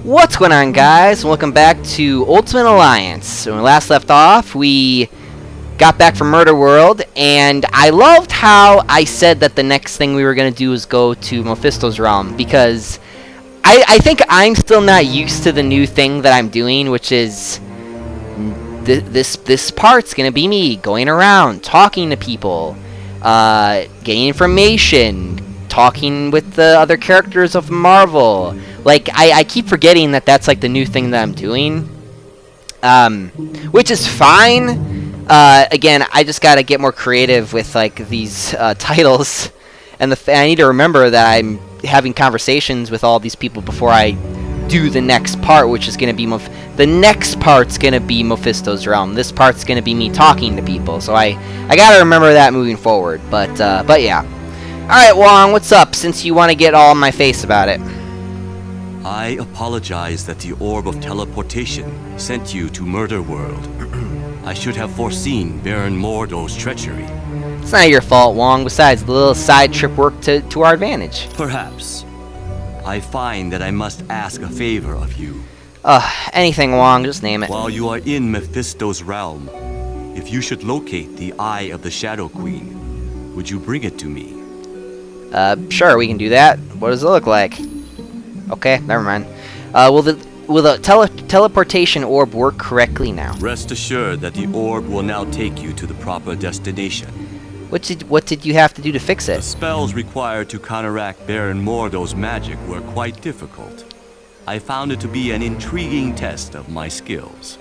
What's going on, guys? Welcome back to Ultimate Alliance. When we last left off, we got back from Murder World, and I loved how I said that the next thing we were going to do was go to Mephisto's realm, because I think I'm still not used to the new thing that I'm doing, which is this part's going to be me going around, talking to people, getting information, talking with the other characters of Marvel. Like, I keep forgetting that that's like the new thing that I'm doing, which is fine. Again, I just gotta get more creative with like these titles, and I need to remember that I'm having conversations with all these people before I do the next part, which is gonna be the next part's gonna be Mephisto's realm. This part's gonna be me talking to people, so I gotta remember that moving forward. But yeah. All right, Wong, what's up? Since you want to get all in my face about it. I apologize that the orb of teleportation sent you to Murder World. I should have foreseen Baron Mordo's treachery. It's not your fault, Wong. Besides, the little side trip worked to our advantage. Perhaps. I find that I must ask a favor of you. Anything, Wong. Just name it. While you are in Mephisto's realm, if you should locate the Eye of the Shadow Queen, would you bring it to me? Sure, we can do that. What does it look like? Okay, never mind. Will the teleportation orb work correctly now? Rest assured that the orb will now take you to the proper destination. What did you have to do to fix The it? spells required to counteract Baron Mordo's magic were quite difficult. I found it to be an intriguing test of my skills.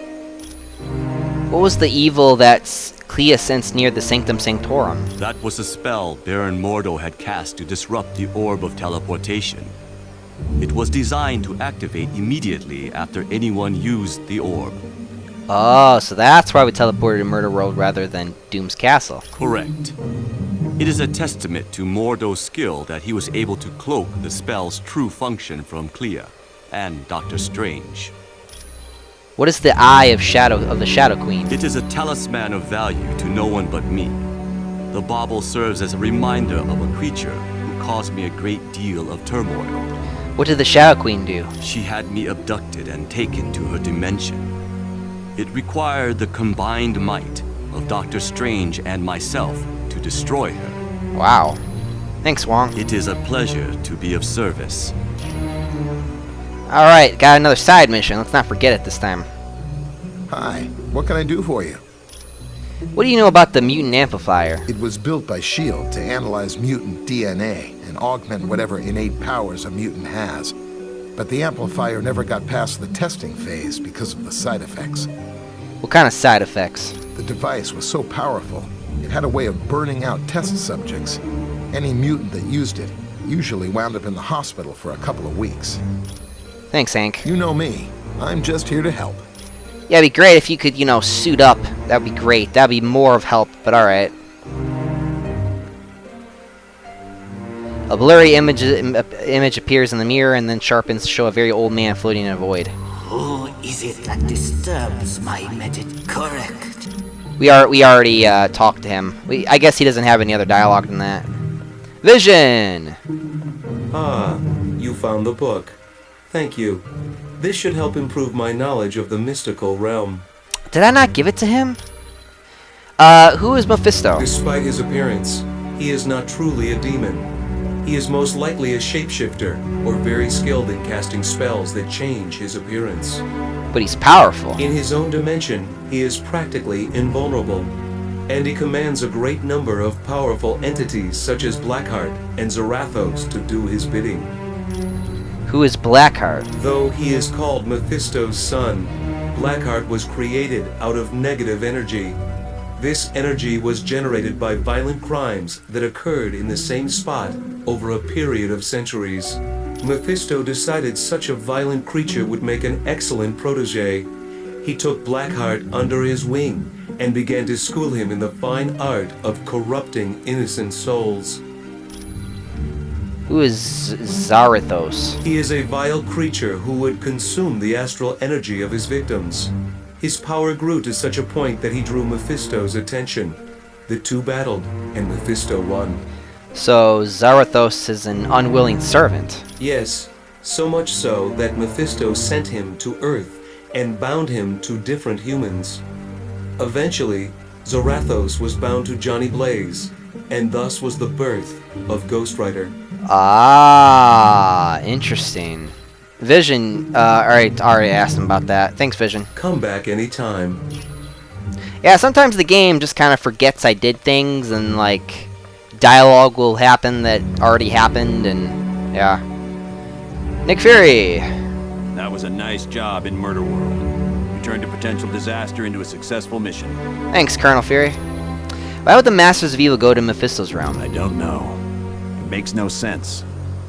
What was the evil that Clea sensed near the Sanctum Sanctorum? That was a spell Baron Mordo had cast to disrupt the orb of teleportation. It was designed to activate immediately after anyone used the orb. Oh, so that's why we teleported to Murder World rather than Doom's Castle. Correct. It is a testament to Mordo's skill that he was able to cloak the spell's true function from Clea and Dr. Strange. What is the Eye of the Shadow Queen? It is a talisman of value to no one but me. The bauble serves as a reminder of a creature who caused me a great deal of turmoil. What did the Shadow Queen do? She had me abducted and taken to her dimension. It required the combined might of Dr. Strange and myself to destroy her. Wow. Thanks, Wong. It is a pleasure to be of service. Alright, got another side mission. Let's not forget it this time. Hi, what can I do for you? What do you know about the mutant amplifier? It was built by S.H.I.E.L.D. to analyze mutant DNA and augment whatever innate powers a mutant has. But the amplifier never got past the testing phase because of the side effects. What kind of side effects? The device was so powerful, it had a way of burning out test subjects. Any mutant that used it usually wound up in the hospital for a couple of weeks. Thanks, Hank. You know me. I'm just here to help. Yeah, it'd be great if you could, suit up. That'd be great. That'd be more of help, but alright. A blurry image appears in the mirror and then sharpens to show a very old man floating in a void. Who is it that disturbs my correct? We already talked to him. I guess he doesn't have any other dialogue than that. Vision! Ah, you found the book. Thank you. This should help improve my knowledge of the mystical realm. Did I not give it to him? Who is Mephisto? Despite his appearance, he is not truly a demon. He is most likely a shapeshifter, or very skilled in casting spells that change his appearance. But he's powerful. In his own dimension, he is practically invulnerable, and he commands a great number of powerful entities such as Blackheart and Zarathos to do his bidding. Who is Blackheart? Though he is called Mephisto's son, Blackheart was created out of negative energy. This energy was generated by violent crimes that occurred in the same spot over a period of centuries. Mephisto decided such a violent creature would make an excellent protege. He took Blackheart under his wing and began to school him in the fine art of corrupting innocent souls. Who is Zarathos? He is a vile creature who would consume the astral energy of his victims. His power grew to such a point that he drew Mephisto's attention. The two battled, and Mephisto won. So Zarathos is an unwilling servant. Yes, So much so that Mephisto sent him to Earth and bound him to different humans. Eventually, Zorathos was bound to Johnny Blaze, and thus was the birth of Ghost Rider. Ah, interesting. Vision, alright, already asked him about that. Thanks, Vision. Come back anytime. Yeah, sometimes the game just kind of forgets I did things, and, like, dialogue will happen that already happened, and, yeah. Nick Fury! That was a nice job in Murder World. You turned a potential disaster into a successful mission. Thanks, Colonel Fury. Why would the Masters of Evil go to Mephisto's realm? I don't know. It makes no sense.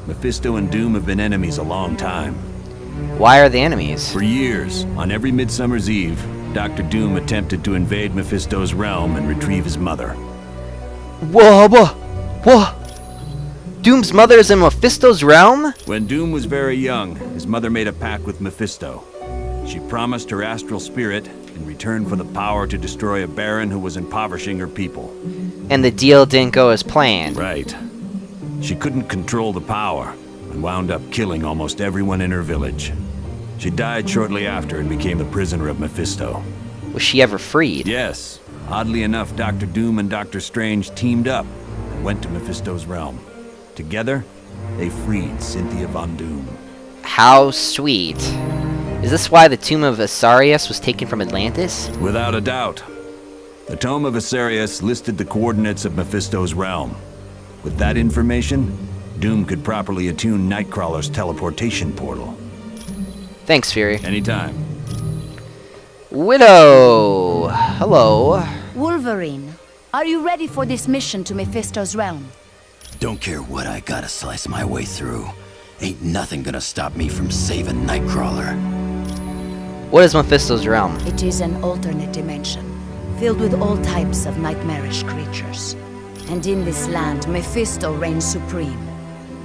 Mephisto and Doom have been enemies a long time. Why are they enemies? For years, on every Midsummer's Eve, Dr. Doom attempted to invade Mephisto's realm and retrieve his mother. Whoa! Doom's mother is in Mephisto's realm? When Doom was very young, his mother made a pact with Mephisto. She promised her astral spirit in return for the power to destroy a baron who was impoverishing her people. And the deal didn't go as planned. Right. She couldn't control the power and wound up killing almost everyone in her village. She died shortly after and became the prisoner of Mephisto. Was she ever freed? Yes. Oddly enough, Dr. Doom and Dr. Strange teamed up and went to Mephisto's realm. Together, they freed Cynthia Von Doom. How sweet. Is this why the Tomb of Asarius was taken from Atlantis? Without a doubt. The Tome of Asarius listed the coordinates of Mephisto's realm. With that information, Doom could properly attune Nightcrawler's teleportation portal. Thanks, Fury. Anytime. Widow! Hello. Wolverine, are you ready for this mission to Mephisto's realm? Don't care what I gotta slice my way through. Ain't nothing gonna stop me from saving Nightcrawler. What is Mephisto's realm? It is an alternate dimension, filled with all types of nightmarish creatures. And in this land, Mephisto reigns supreme.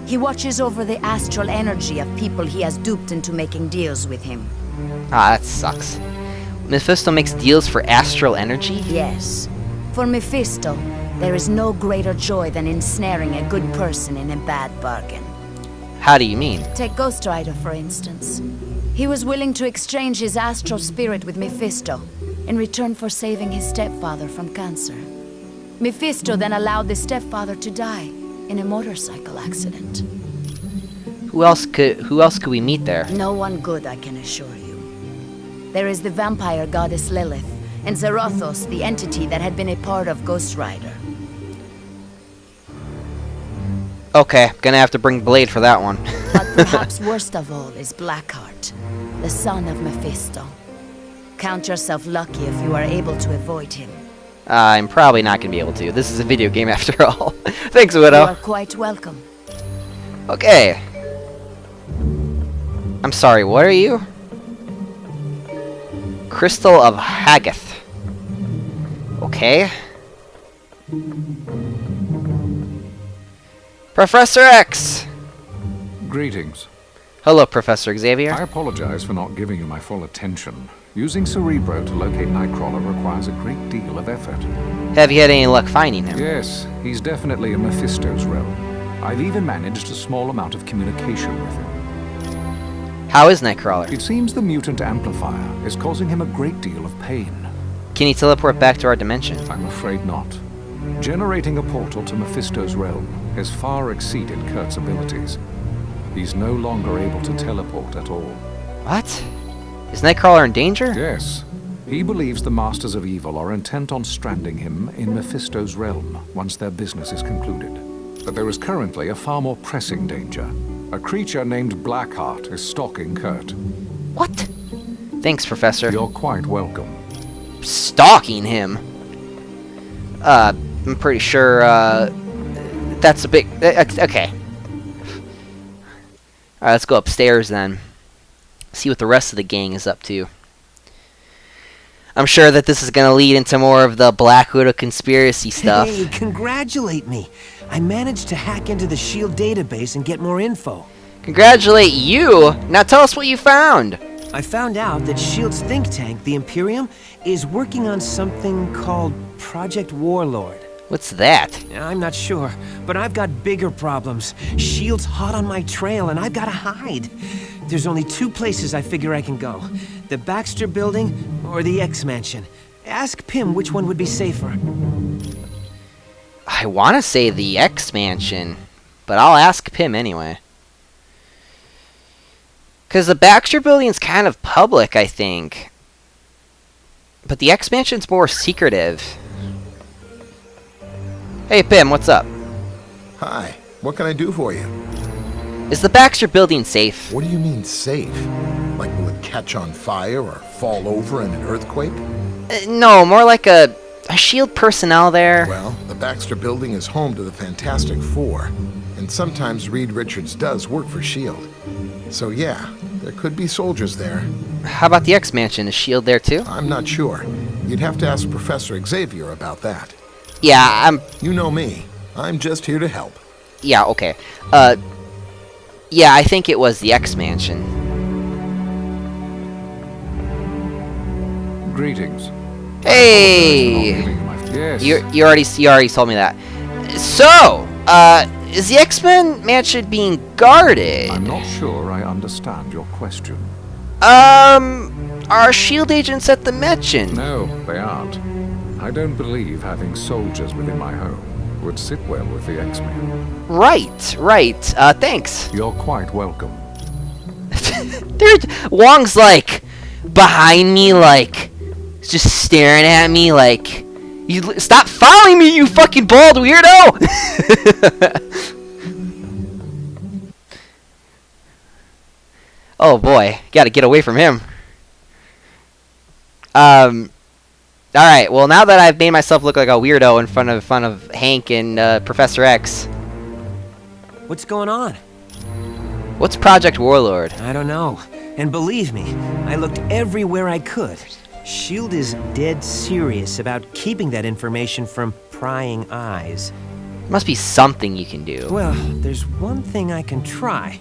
He watches over the astral energy of people he has duped into making deals with him. Ah, that sucks. Mephisto makes deals for astral energy? Yes. For Mephisto, there is no greater joy than ensnaring a good person in a bad bargain. How do you mean? Take Ghost Rider, for instance. He was willing to exchange his astral spirit with Mephisto in return for saving his stepfather from cancer. Mephisto then allowed the stepfather to die in a motorcycle accident. Who else could we meet there? No one good, I can assure you. There is the vampire goddess Lilith, and Zorathos, the entity that had been a part of Ghost Rider. Okay, gonna have to bring Blade for that one. But perhaps worst of all is Blackheart, the son of Mephisto. Count yourself lucky if you are able to avoid him. I'm probably not gonna be able to. This is a video game after all. Thanks, You Widow. are quite welcome. Okay. I'm sorry, what are you? Crystal of Hagath. Okay. Professor X! Greetings. Hello, Professor Xavier. I apologize for not giving you my full attention. Using Cerebro to locate Nightcrawler requires a great deal of effort. Have you had any luck finding him? Yes, he's definitely in Mephisto's realm. I've even managed a small amount of communication with him. How is Nightcrawler? It seems the mutant amplifier is causing him a great deal of pain. Can he teleport back to our dimension? I'm afraid not. Generating a portal to Mephisto's realm has far exceeded Kurt's abilities. He's no longer able to teleport at all. What? Is Nightcrawler in danger? Yes. He believes the Masters of Evil are intent on stranding him in Mephisto's realm once their business is concluded. But there is currently a far more pressing danger. A creature named Blackheart is stalking Kurt. What? Thanks, Professor. You're quite welcome. Stalking him? I'm pretty sure, that's a big... okay. Alright, let's go upstairs then. See what the rest of the gang is up to. I'm sure that this is going to lead into more of the Black Widow conspiracy stuff. Hey, congratulate me. I managed to hack into the S.H.I.E.L.D. database and get more info. Congratulate you! Now tell us what you found! I found out that S.H.I.E.L.D.'s think tank, the Imperium, is working on something called Project Warlord. What's that? I'm not sure, but I've got bigger problems. S.H.I.E.L.D's hot on my trail, and I've got to hide. There's only 2 places I figure I can go. The Baxter Building or the X-Mansion. Ask Pym which one would be safer. I want to say the X-Mansion, but I'll ask Pym anyway. Because the Baxter Building's kind of public, I think. But the X-Mansion's more secretive. Hey, Pym, what's up? Hi, what can I do for you? Is the Baxter Building safe? What do you mean safe? Like will it catch on fire or fall over in an earthquake? No, more like a S.H.I.E.L.D. personnel there. Well, the Baxter Building is home to the Fantastic Four, and sometimes Reed Richards does work for S.H.I.E.L.D. So yeah, there could be soldiers there. How about the X-Mansion? Is S.H.I.E.L.D. there too? I'm not sure. You'd have to ask Professor Xavier about that. Yeah, You know me. I'm just here to help. Yeah, okay. Yeah, I think it was the X-Mansion. Greetings. Hey! Yes. You already told me that. So, is the X-Men mansion being guarded? I'm not sure I understand your question. Are S.H.I.E.L.D. agents at the mansion? No, they aren't. I don't believe having soldiers within my home would sit well with the X-Men. Right. Thanks. You're quite welcome. Dude, Wong's like behind me, like just staring at me, like, you stop following me, you fucking bald weirdo! Oh boy, gotta get away from him. Alright, well now that I've made myself look like a weirdo in front of Hank and Professor X. What's going on? What's Project Warlord? I don't know. And believe me, I looked everywhere I could. S.H.I.E.L.D. is dead serious about keeping that information from prying eyes. Must be something you can do. Well, there's one thing I can try.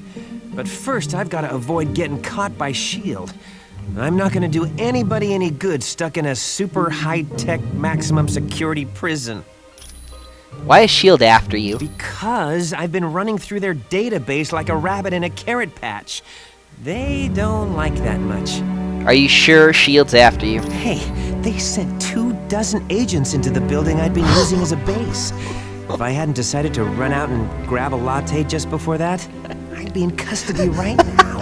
But first, I've got to avoid getting caught by S.H.I.E.L.D. I'm not going to do anybody any good stuck in a super high-tech maximum security prison. Why is S.H.I.E.L.D. after you? Because I've been running through their database like a rabbit in a carrot patch. They don't like that much. Are you sure S.H.I.E.L.D.'s after you? Hey, they sent 24 agents into the building I'd been using as a base. If I hadn't decided to run out and grab a latte just before that, I'd be in custody right now.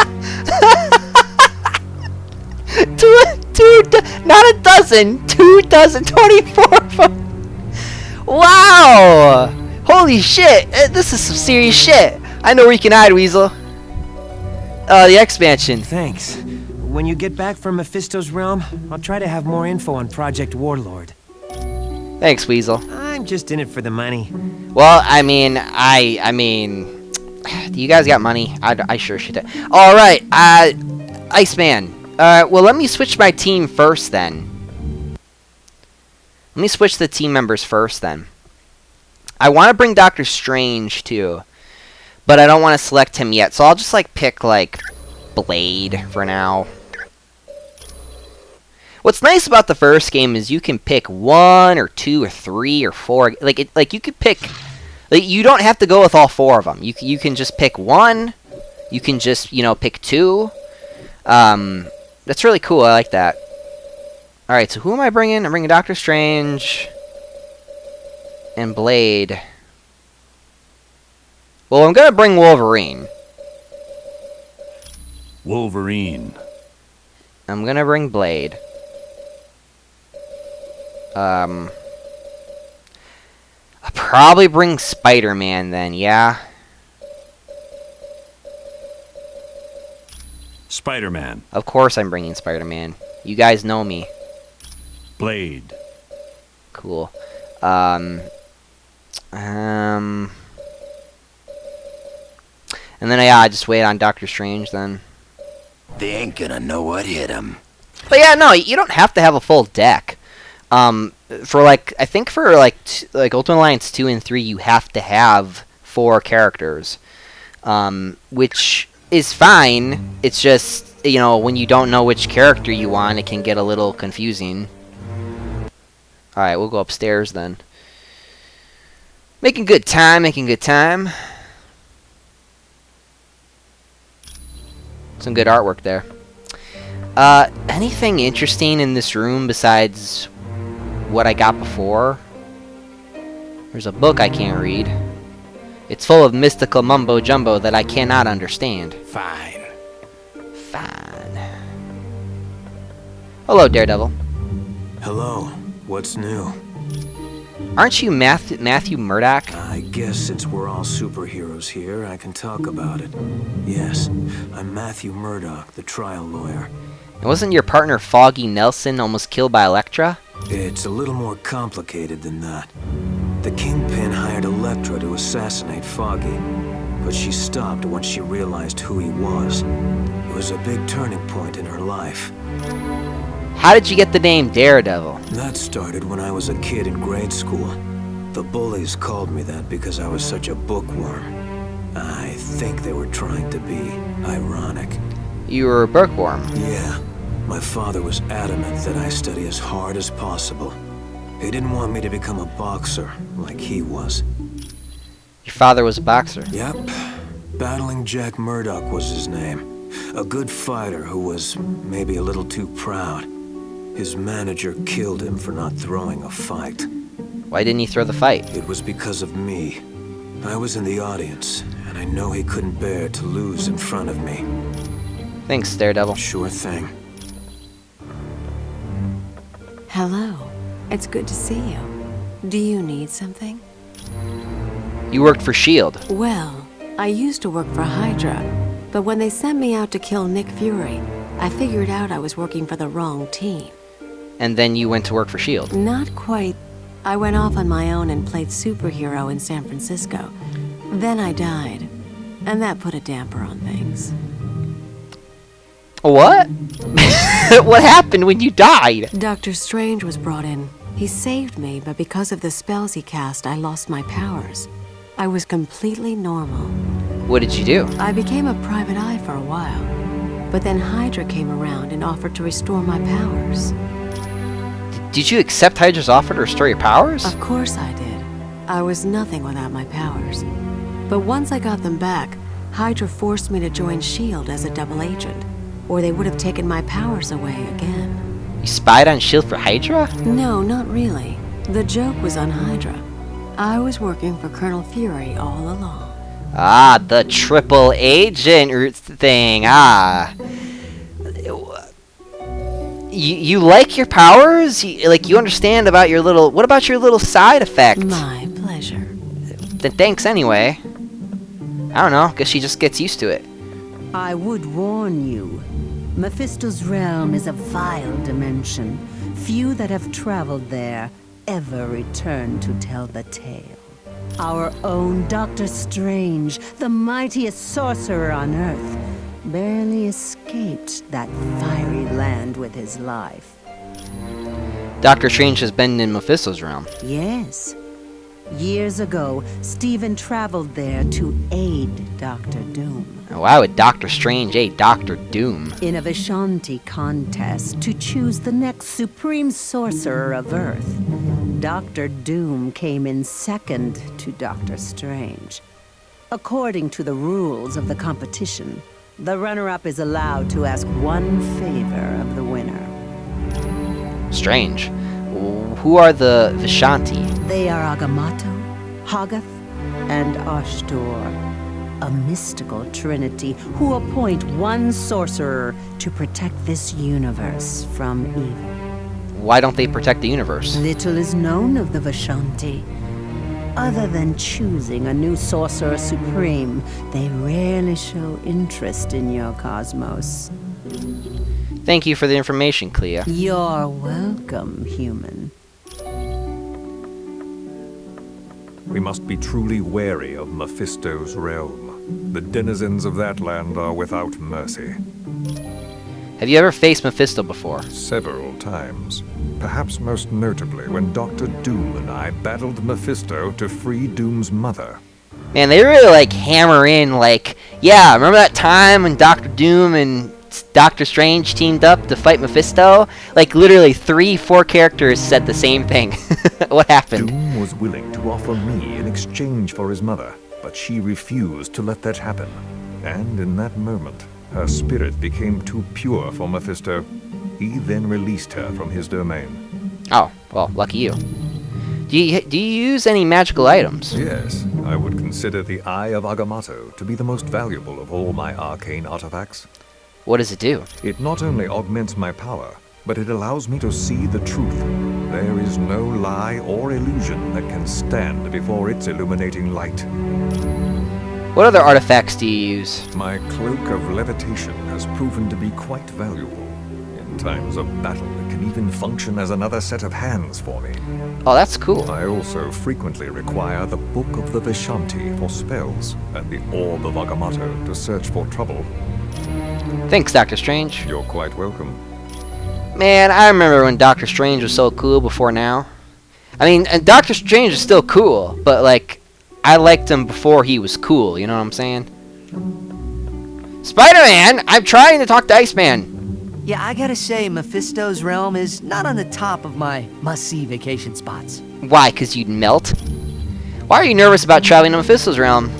Not a dozen, 24 of them. Wow! Holy shit, this is some serious shit. I know where you can hide, Weasel. The X-Mansion. Thanks. When you get back from Mephisto's realm, I'll try to have more info on Project Warlord. Thanks, Weasel. I'm just in it for the money. Well, I mean, you guys got money. I sure should. Alright, Iceman. Well, let me switch my team first, then. Let me switch the team members first, then. I want to bring Doctor Strange, too. But I don't want to select him yet, so I'll just, like, pick, like, Blade for now. What's nice about the first game is you can pick 1 or 2 or 3 or 4. Like you could pick... Like, you don't have to go with all 4 of them. You can just pick 1. You can just, pick 2. That's really cool. I like that. Alright, so who am I bringing? I'm bringing Doctor Strange and Blade. Well, I'm going to bring Wolverine. Wolverine. I'm going to bring Blade. I'll probably bring Spider-Man then, yeah? Spider-Man. Of course I'm bringing Spider-Man. You guys know me. Blade. Cool. And then I just wait on Doctor Strange then. They ain't gonna know what hit him. But yeah, no, you don't have to have a full deck. For like, I think for like Ultimate Alliance 2 and 3, you have to have 4 characters. Which is fine. It's just, when you don't know which character you want, it can get a little confusing. Alright, we'll go upstairs then. Making good time, making good time. Some good artwork there. Anything interesting in this room besides what I got before? There's a book I can't read. It's full of mystical mumbo-jumbo that I cannot understand. Fine. Fine. Hello, Daredevil. Hello. What's new? Aren't you Matthew Murdock? I guess since we're all superheroes here, I can talk about it. Yes, I'm Matthew Murdock, the trial lawyer. And wasn't your partner Foggy Nelson almost killed by Elektra? It's a little more complicated than that. The Kingpin hired Elektra to assassinate Foggy, but she stopped once she realized who he was. It was a big turning point in her life. How did you get the name Daredevil? That started when I was a kid in grade school. The bullies called me that because I was such a bookworm. I think they were trying to be ironic. You were a bookworm. Yeah. My father was adamant that I study as hard as possible. He didn't want me to become a boxer like he was. Your father was a boxer? Yep. Battling Jack Murdock was his name. A good fighter who was maybe a little too proud. His manager killed him for not throwing a fight. Why didn't he throw the fight? It was because of me. I was in the audience, and I know he couldn't bear to lose in front of me. Thanks, Daredevil. Sure thing. Hello. It's good to see you. Do you need something? You worked for S.H.I.E.L.D. Well, I used to work for Hydra, but when they sent me out to kill Nick Fury, I figured out I was working for the wrong team. And then you went to work for S.H.I.E.L.D. Not quite. I went off on my own and played superhero in San Francisco. Then I died, and that put a damper on things. What? What happened when you died? Doctor Strange was brought in. He saved me, but because of the spells he cast, I lost my powers. I was completely normal. What did you do? I became a private eye for a while, but then Hydra came around and offered to restore my powers. Did you accept Hydra's offer to restore your powers? Of course I did. I was nothing without my powers. But once I got them back, Hydra forced me to join S.H.I.E.L.D. as a double agent, or they would have taken my powers away again. You spied on S.H.I.E.L.D. for Hydra? No, not really. The joke was on Hydra. I was working for Colonel Fury all along. Ah, the triple agent thing. Ah. You like your powers? You understand about your little... What about your little side effect? My pleasure. Then thanks anyway. I don't know. Guess she just gets used to it. I would warn you. Mephisto's realm is a vile dimension. Few that have traveled there ever return to tell the tale. Our own Doctor Strange, the mightiest sorcerer on Earth, barely escaped that fiery land with his life. Doctor Strange has been in Mephisto's realm. Yes. Years ago, Stephen traveled there to aid Dr. Doom. Why would Doctor Strange aid Dr. Doom? In a Vishanti contest to choose the next supreme sorcerer of Earth, Dr. Doom came in second to Doctor Strange. According to the rules of the competition, the runner-up is allowed to ask one favor of the winner. Strange. Who are the Vishanti? They are Agamotto, Hoggoth, and Ashtor, a mystical trinity who appoint one sorcerer to protect this universe from evil. Why don't they protect the universe? Little is known of the Vishanti. Other than choosing a new sorcerer supreme, they rarely show interest in your cosmos. Thank you for the information, Clea. You're welcome, human. We must be truly wary of Mephisto's realm. The denizens of that land are without mercy. Have you ever faced Mephisto before? Several times. Perhaps most notably when Dr. Doom and I battled Mephisto to free Doom's mother. Man, they really hammer in yeah, remember that time when Dr. Doom and Doctor Strange teamed up to fight Mephisto? Like, literally 3-4 characters said the same thing. What happened? Doom was willing to offer me in exchange for his mother, but she refused to let that happen. And in that moment, her spirit became too pure for Mephisto. He then released her from his domain. Oh, well, lucky you. Do you use any magical items? Yes, I would consider the Eye of Agamotto to be the most valuable of all my arcane artifacts. What does it do? It not only augments my power, but it allows me to see the truth. There is no lie or illusion that can stand before its illuminating light. What other artifacts do you use? My Cloak of Levitation has proven to be quite valuable. In times of battle, it can even function as another set of hands for me. Oh, that's cool. I also frequently require the Book of the Vishanti for spells, and the Orb of Agamotto to search for trouble. Thanks, Doctor Strange. You're quite welcome. Man, I remember when Doctor Strange was so cool before now. I mean, and Doctor Strange is still cool, but, like, I liked him before he was cool, you know what I'm saying? Spider-Man! I'm trying to talk to Iceman! Yeah, I gotta say, Mephisto's realm is not on the top of my must-see vacation spots. Why, 'cause you'd melt? Why are you nervous about traveling to Mephisto's realm?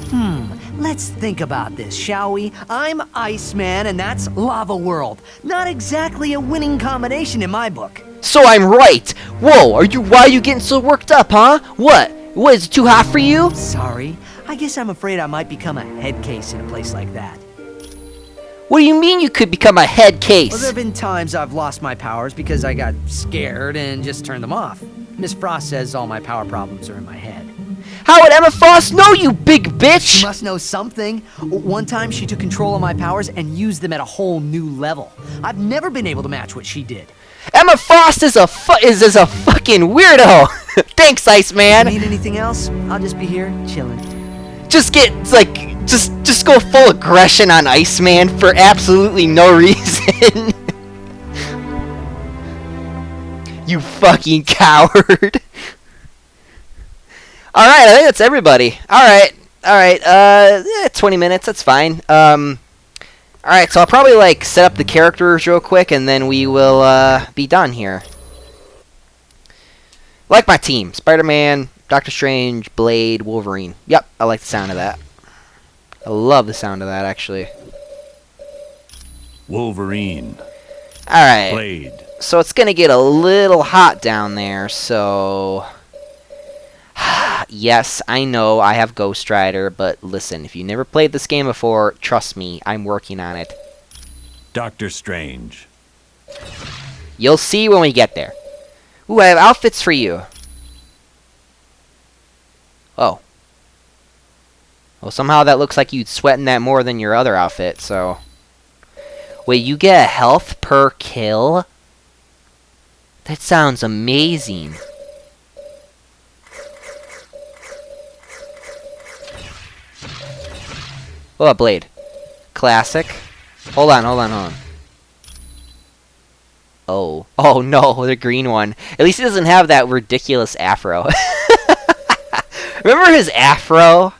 Let's think about this, shall we? I'm Iceman, and that's Lava World. Not exactly a winning combination in my book. So I'm right! Whoa, why are you getting so worked up, huh? What? What, is it too hot for you? Sorry. I guess I'm afraid I might become a head case in a place like that. What do you mean you could become a head case? Well, there have been times I've lost my powers because I got scared and just turned them off. Miss Frost says all my power problems are in my head. How would Emma Frost know, you big bitch? She must know something. One time she took control of my powers and used them at a whole new level. I've never been able to match what she did. Emma Frost is a fucking weirdo. Thanks, Iceman. Need anything else? I'll just be here chilling. Just go full aggression on Iceman for absolutely no reason. You fucking coward. Alright, I think that's everybody. Alright, 20 minutes, that's fine. Alright, so I'll probably, like, set up the characters real quick, and then we will, be done here. Like my team. Spider-Man, Doctor Strange, Blade, Wolverine. Yep, I like the sound of that. I love the sound of that, actually. Wolverine. Alright. Blade. So it's gonna get a little hot down there, so... Yes, I know I have Ghost Rider, but listen, if you never played this game before, trust me, I'm working on it. Doctor Strange. You'll see when we get there. Ooh, I have outfits for you. Oh. Well, somehow that looks like you'd sweating that more than your other outfit, so... Wait, you get a health per kill? That sounds amazing. Oh, a blade. Classic. Hold on. Oh. Oh, no, the green one. At least he doesn't have that ridiculous afro. Remember his afro?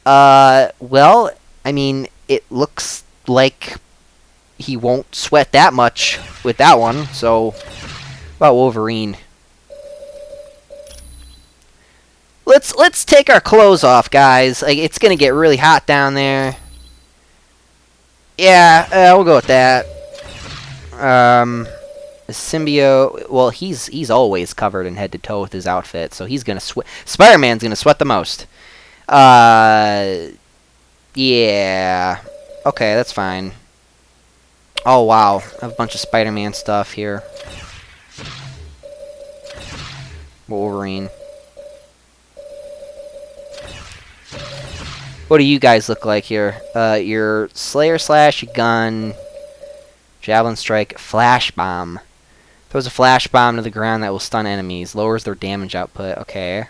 Well, I mean, it looks like he won't sweat that much with that one, so... What about Wolverine? Let's take our clothes off, guys. Like, it's gonna get really hot down there. Yeah, we'll go with that. The symbiote. Well, he's always covered in head to toe with his outfit, so he's gonna sweat. Spider-Man's gonna sweat the most. Yeah. Okay, that's fine. Oh wow, I have a bunch of Spider-Man stuff here. Wolverine. What do you guys look like here? Your Slayer Slash, gun, Javelin Strike, Flash Bomb. Throws a Flash Bomb to the ground that will stun enemies. Lowers their damage output. Okay.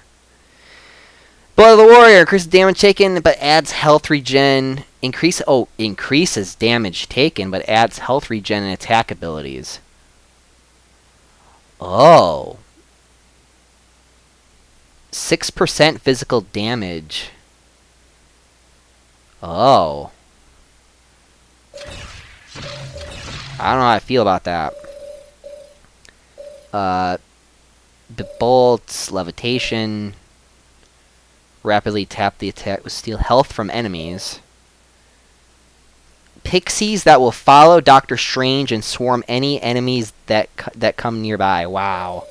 Blood of the Warrior. Increases damage taken, but adds health regen. Increases damage taken, but adds health regen and attack abilities. Oh. 6% physical damage. Oh. I don't know how I feel about that. The bolts, levitation. Rapidly tap the attack with steal health from enemies. Pixies that will follow Doctor Strange and swarm any enemies that come nearby. Wow.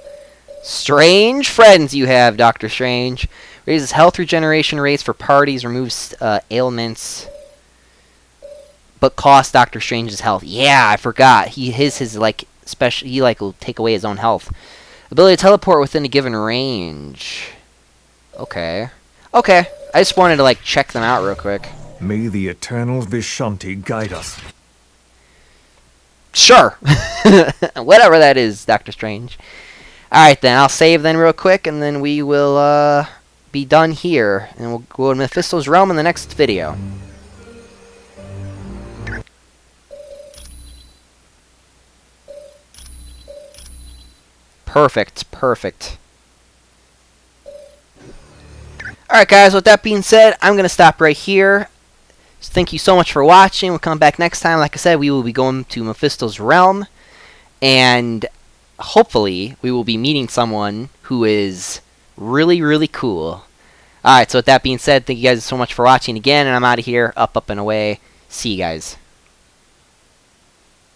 Strange friends you have, Doctor Strange. Raises health regeneration rates for parties, removes ailments, but costs Doctor Strange's health. Yeah, I forgot. His like special. He like will take away his own health. Ability to teleport within a given range. Okay. Okay. I just wanted to like check them out real quick. May the eternal Vishanti guide us. Sure. Whatever that is, Doctor Strange. Alright then, I'll save then real quick, and then we will be done here. And we'll go to Mephisto's realm in the next video. Perfect, perfect. Alright guys, with that being said, I'm going to stop right here. So thank you so much for watching. We'll come back next time. Like I said, we will be going to Mephisto's realm. And hopefully, we will be meeting someone who is really, really cool. Alright, so with that being said, thank you guys so much for watching again. And I'm out of here. Up, and away. See you guys.